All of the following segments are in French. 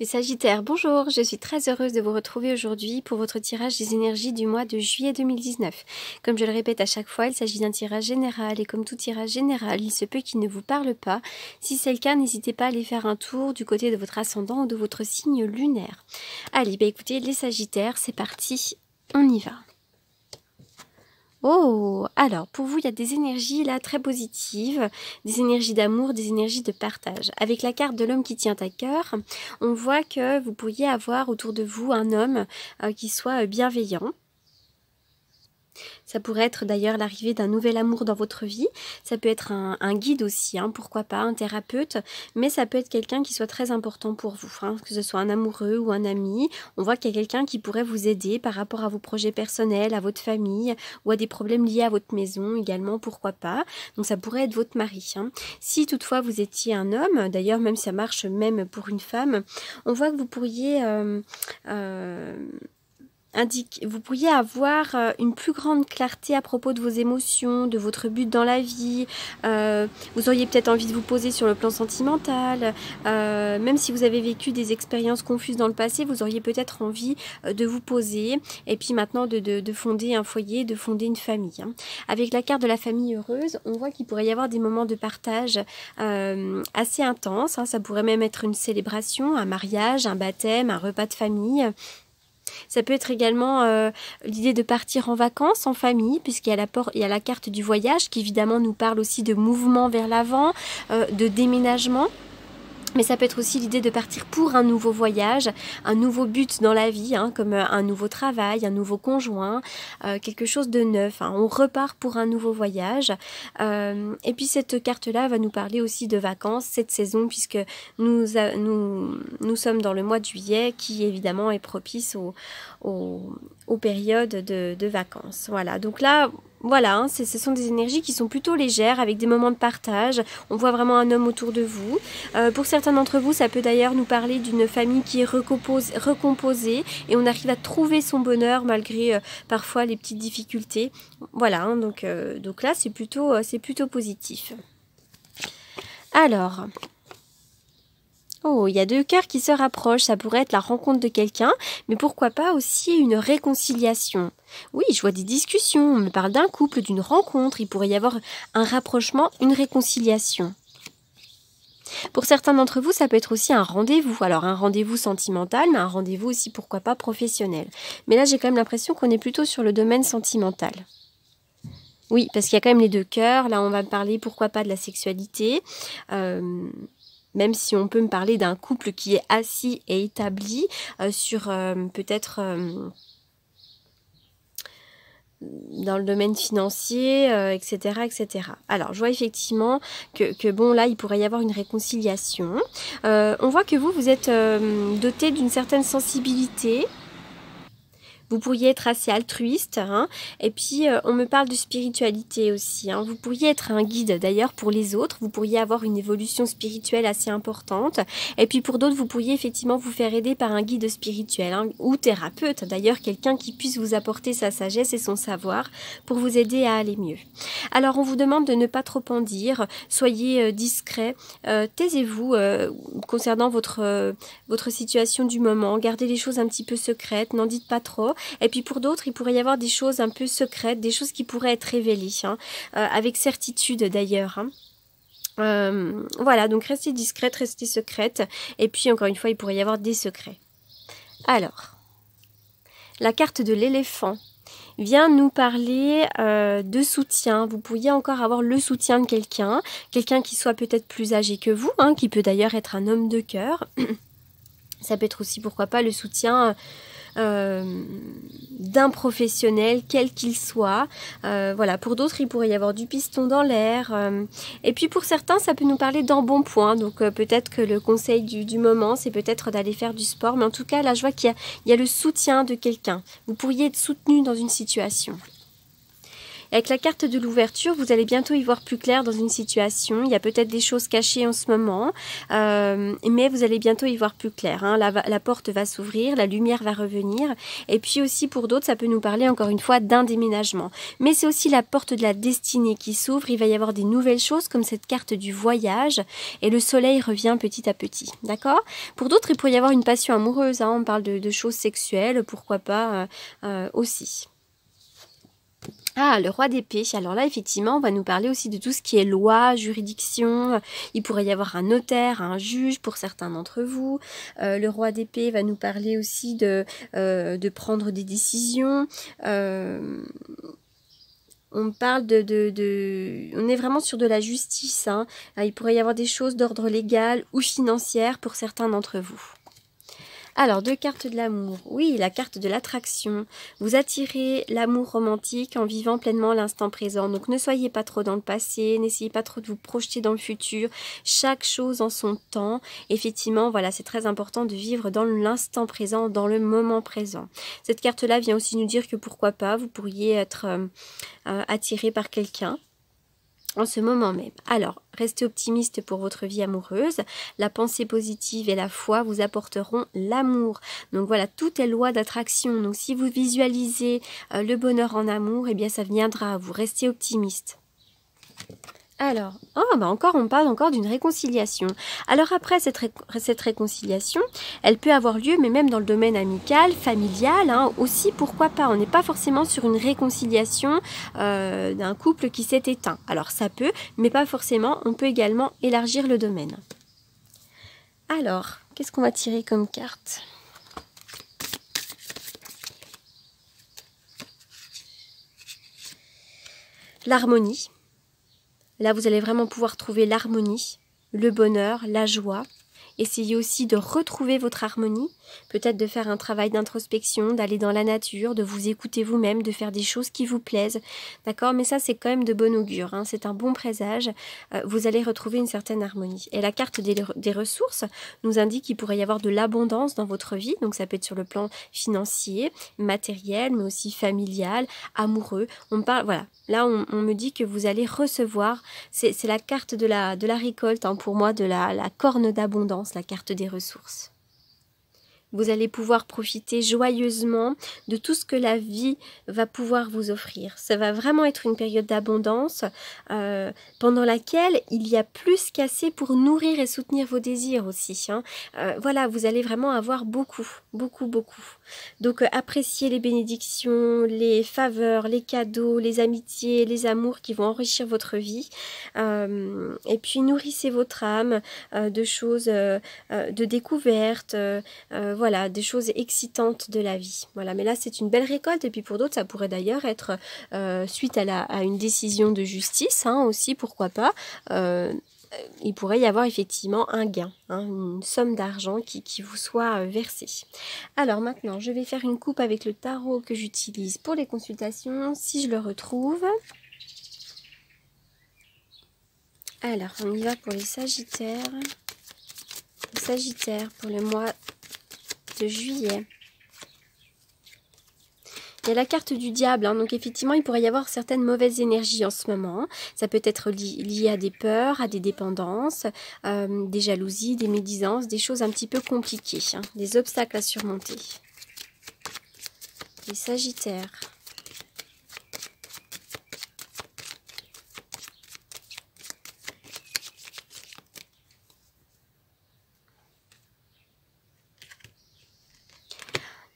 Les Sagittaires, bonjour, je suis très heureuse de vous retrouver aujourd'hui pour votre tirage des énergies du mois de juillet 2019. Comme je le répète à chaque fois, il s'agit d'un tirage général et comme tout tirage général, il se peut qu'il ne vous parle pas. Si c'est le cas, n'hésitez pas à aller faire un tour du côté de votre ascendant ou de votre signe lunaire. Allez, écoutez, les Sagittaires, c'est parti, on y va. Oh, alors pour vous, il y a des énergies là très positives, des énergies d'amour, des énergies de partage. Avec la carte de l'homme qui tient à cœur, on voit que vous pourriez avoir autour de vous un homme qui soit bienveillant. Ça pourrait être d'ailleurs l'arrivée d'un nouvel amour dans votre vie. Ça peut être un guide aussi, hein, pourquoi pas, un thérapeute. Mais ça peut être quelqu'un qui soit très important pour vous, hein, que ce soit un amoureux ou un ami. On voit qu'il y a quelqu'un qui pourrait vous aider par rapport à vos projets personnels, à votre famille ou à des problèmes liés à votre maison également, pourquoi pas. Donc ça pourrait être votre mari. Hein. Si toutefois vous étiez un homme, d'ailleurs même ça marche même pour une femme, on voit que vous pourriez... vous pourriez avoir une plus grande clarté à propos de vos émotions, de votre but dans la vie. Vous auriez peut-être envie de vous poser sur le plan sentimental. Même si vous avez vécu des expériences confuses dans le passé, vous auriez peut-être envie de vous poser et puis maintenant de fonder un foyer, de fonder une famille. Hein. Avec la carte de la famille heureuse, on voit qu'il pourrait y avoir des moments de partage assez intenses. Hein. Ça pourrait même être une célébration, un mariage, un baptême, un repas de famille. Ça peut être également l'idée de partir en vacances en famille, puisqu'il y a la carte du voyage qui évidemment nous parle aussi de mouvement vers l'avant, de déménagement. Mais ça peut être aussi l'idée de partir pour un nouveau voyage, un nouveau but dans la vie, hein, comme un nouveau travail, un nouveau conjoint, quelque chose de neuf. Hein. On repart pour un nouveau voyage. Et puis cette carte-là va nous parler aussi de vacances, cette saison, puisque nous sommes dans le mois de juillet, qui évidemment est propice aux périodes de vacances. Voilà, donc là... Voilà, hein, ce sont des énergies qui sont plutôt légères, avec des moments de partage. On voit vraiment un homme autour de vous. Pour certains d'entre vous, ça peut d'ailleurs nous parler d'une famille qui est recomposée et on arrive à trouver son bonheur malgré parfois les petites difficultés. Voilà, hein, donc là, c'est plutôt positif. Alors... Oh, il y a deux cœurs qui se rapprochent, ça pourrait être la rencontre de quelqu'un, mais pourquoi pas aussi une réconciliation. Oui, je vois des discussions, on me parle d'un couple, d'une rencontre, il pourrait y avoir un rapprochement, une réconciliation. Pour certains d'entre vous, ça peut être aussi un rendez-vous. Alors un rendez-vous sentimental, mais un rendez-vous aussi, pourquoi pas, professionnel. Mais là, j'ai quand même l'impression qu'on est plutôt sur le domaine sentimental. Oui, parce qu'il y a quand même les deux cœurs, là on va parler, pourquoi pas, de la sexualité, même si on peut me parler d'un couple qui est assis et établi sur peut-être dans le domaine financier, etc., etc. Alors, je vois effectivement que bon, là, il pourrait y avoir une réconciliation. On voit que vous êtes doté d'une certaine sensibilité. Vous pourriez être assez altruiste, hein. Et puis on me parle de spiritualité aussi. Hein. Vous pourriez être un guide d'ailleurs pour les autres. Vous pourriez avoir une évolution spirituelle assez importante. Et puis pour d'autres, vous pourriez effectivement vous faire aider par un guide spirituel, hein, ou thérapeute. D'ailleurs, quelqu'un qui puisse vous apporter sa sagesse et son savoir pour vous aider à aller mieux. Alors on vous demande de ne pas trop en dire. Soyez discret. Taisez-vous concernant votre situation du moment. Gardez les choses un petit peu secrètes. N'en dites pas trop. Et puis pour d'autres, il pourrait y avoir des choses un peu secrètes, des choses qui pourraient être révélées, hein, avec certitude d'ailleurs. Hein. Voilà, donc restez discrète, restez secrète. Et puis encore une fois, il pourrait y avoir des secrets. Alors, la carte de l'éléphant vient nous parler de soutien. Vous pourriez encore avoir le soutien de quelqu'un qui soit peut-être plus âgé que vous, hein, qui peut d'ailleurs être un homme de cœur. Ça peut être aussi, pourquoi pas, le soutien... d'un professionnel, quel qu'il soit. Voilà, pour d'autres, il pourrait y avoir du piston dans l'air. Et puis pour certains, ça peut nous parler d'embonpoint. Donc peut-être que le conseil du moment, c'est peut-être d'aller faire du sport. Mais en tout cas, là, je vois qu'il y a le soutien de quelqu'un. Vous pourriez être soutenu dans une situation. Avec la carte de l'ouverture, vous allez bientôt y voir plus clair dans une situation. Il y a peut-être des choses cachées en ce moment, mais vous allez bientôt y voir plus clair. Hein. La porte va s'ouvrir, la lumière va revenir. Et puis aussi pour d'autres, ça peut nous parler encore une fois d'un déménagement. Mais c'est aussi la porte de la destinée qui s'ouvre. Il va y avoir des nouvelles choses comme cette carte du voyage. Et le soleil revient petit à petit. D'accord? Pour d'autres, il pourrait y avoir une passion amoureuse. Hein. On parle de choses sexuelles, pourquoi pas aussi. Ah, le roi d'épée. Alors là, effectivement, on va nous parler aussi de tout ce qui est loi, juridiction. Il pourrait y avoir un notaire, un juge pour certains d'entre vous. Le roi d'épée va nous parler aussi de prendre des décisions. On parle on est vraiment sur de la justice. Hein. Il pourrait y avoir des choses d'ordre légal ou financière pour certains d'entre vous. Alors, 2 cartes de l'amour. Oui, la carte de l'attraction. Vous attirez l'amour romantique en vivant pleinement l'instant présent. Donc, ne soyez pas trop dans le passé, n'essayez pas trop de vous projeter dans le futur. Chaque chose en son temps. Effectivement, voilà, c'est très important de vivre dans l'instant présent, dans le moment présent. Cette carte-là vient aussi nous dire que pourquoi pas, vous pourriez être attiré par quelqu'un en ce moment même. Alors, restez optimiste pour votre vie amoureuse. La pensée positive et la foi vous apporteront l'amour. Donc voilà, tout est loi d'attraction. Donc si vous visualisez le bonheur en amour, eh bien ça viendra à vous. Restez optimiste. Alors, encore, on parle encore d'une réconciliation. Alors après, cette réconciliation, elle peut avoir lieu, mais même dans le domaine amical, familial, hein, aussi, pourquoi pas. On n'est pas forcément sur une réconciliation d'un couple qui s'est éteint. Alors ça peut, mais pas forcément. On peut également élargir le domaine. Alors, qu'est-ce qu'on va tirer comme carte ? L'harmonie. Là, vous allez vraiment pouvoir trouver l'harmonie, le bonheur, la joie. Essayez aussi de retrouver votre harmonie, peut-être de faire un travail d'introspection, d'aller dans la nature, de vous écouter vous-même, de faire des choses qui vous plaisent. D'accord? Mais ça, c'est quand même de bon augure. Hein. C'est un bon présage. Vous allez retrouver une certaine harmonie. Et la carte des ressources nous indique qu'il pourrait y avoir de l'abondance dans votre vie. Donc, ça peut être sur le plan financier, matériel, mais aussi familial, amoureux. On parle, voilà. Là, on me dit que vous allez recevoir, c'est la carte de la récolte, hein, pour moi, de la corne d'abondance, la carte des ressources. Vous allez pouvoir profiter joyeusement de tout ce que la vie va pouvoir vous offrir. Ça va vraiment être une période d'abondance pendant laquelle il y a plus qu'assez pour nourrir et soutenir vos désirs aussi. Hein. Voilà, vous allez vraiment avoir beaucoup, beaucoup, beaucoup. Donc appréciez les bénédictions, les faveurs, les cadeaux, les amitiés, les amours qui vont enrichir votre vie. Et puis nourrissez votre âme de choses, de découvertes, voilà, des choses excitantes de la vie. Voilà, mais là, c'est une belle récolte. Et puis pour d'autres, ça pourrait d'ailleurs être suite à une décision de justice, hein, aussi, pourquoi pas. Il pourrait y avoir effectivement un gain, hein, une somme d'argent qui vous soit versée. Alors maintenant, je vais faire une coupe avec le tarot que j'utilise pour les consultations, si je le retrouve. Alors, on y va pour les Sagittaires. Les Sagittaires pour le mois de juillet. Il y a la carte du diable, hein, donc effectivement il pourrait y avoir certaines mauvaises énergies en ce moment. Ça peut être lié à des peurs, à des dépendances, des jalousies, des médisances, des choses un petit peu compliquées, hein, des obstacles à surmonter. Les Sagittaires.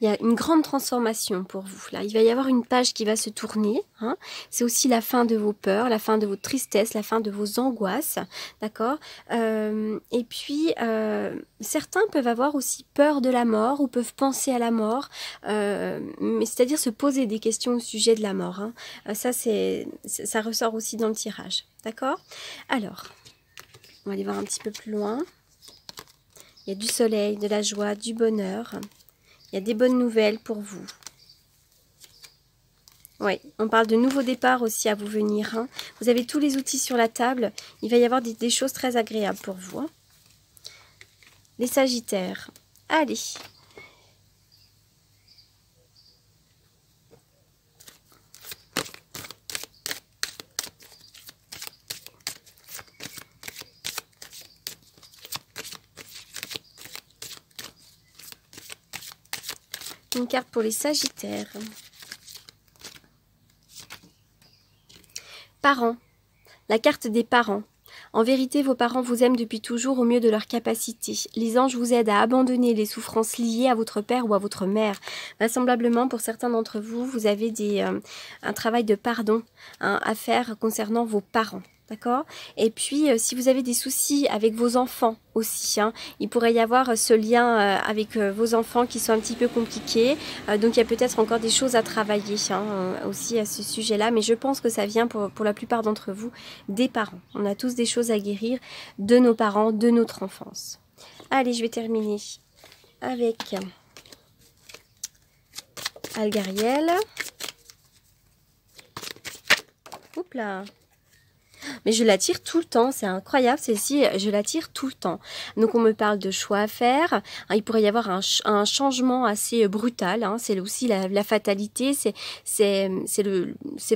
Il y a une grande transformation pour vous. Là, il va y avoir une page qui va se tourner. Hein. C'est aussi la fin de vos peurs, la fin de votre tristesse, la fin de vos angoisses. D'accord. Et puis, certains peuvent avoir aussi peur de la mort ou peuvent penser à la mort. Mais c'est-à-dire se poser des questions au sujet de la mort. Hein. Ça ressort aussi dans le tirage. D'accord. Alors, on va aller voir un petit peu plus loin. Il y a du soleil, de la joie, du bonheur. Il y a des bonnes nouvelles pour vous. Oui, on parle de nouveaux départs aussi à vous venir. Hein. Vous avez tous les outils sur la table. Il va y avoir des choses très agréables pour vous. Hein. Les Sagittaires. Allez. Une carte pour les Sagittaires. Parents. La carte des parents. En vérité, vos parents vous aiment depuis toujours au mieux de leur capacité. Les anges vous aident à abandonner les souffrances liées à votre père ou à votre mère. Vraisemblablement, pour certains d'entre vous, vous avez un travail de pardon à faire concernant vos parents. D'accord? Et puis, si vous avez des soucis avec vos enfants aussi, il pourrait y avoir ce lien avec vos enfants qui sont un petit peu compliqués. Donc, il y a peut-être encore des choses à travailler aussi à ce sujet-là. Mais je pense que ça vient pour la plupart d'entre vous des parents. On a tous des choses à guérir de nos parents, de notre enfance. Allez, je vais terminer avec Algariel. Oups là! Mais je la tire tout le temps, c'est incroyable, celle-ci, je la tire tout le temps. Donc on me parle de choix à faire, il pourrait y avoir un changement assez brutal, c'est aussi la fatalité, c'est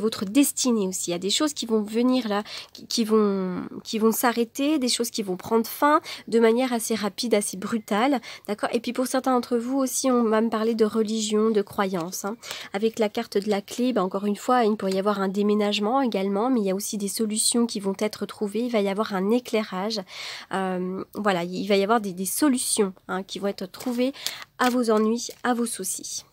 votre destinée aussi. Il y a des choses qui vont venir là, qui vont s'arrêter, des choses qui vont prendre fin de manière assez rapide, assez brutale, d'accord. Et puis pour certains d'entre vous aussi, on va me parler de religion, de croyance. Avec la carte de la clé, encore une fois, il pourrait y avoir un déménagement également, mais il y a aussi des solutions qui vont être trouvées, il va y avoir un éclairage, voilà, il va y avoir des solutions qui vont être trouvées à vos ennuis, à vos soucis.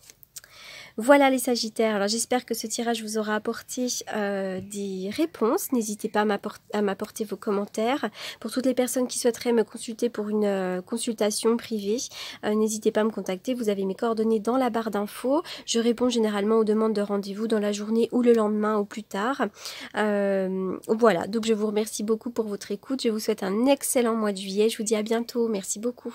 Voilà les Sagittaires, alors j'espère que ce tirage vous aura apporté des réponses. N'hésitez pas à m'apporter vos commentaires. Pour toutes les personnes qui souhaiteraient me consulter pour une consultation privée, n'hésitez pas à me contacter. Vous avez mes coordonnées dans la barre d'infos. Je réponds généralement aux demandes de rendez-vous dans la journée ou le lendemain ou plus tard. Voilà, donc je vous remercie beaucoup pour votre écoute. Je vous souhaite un excellent mois de juillet. Je vous dis à bientôt. Merci beaucoup.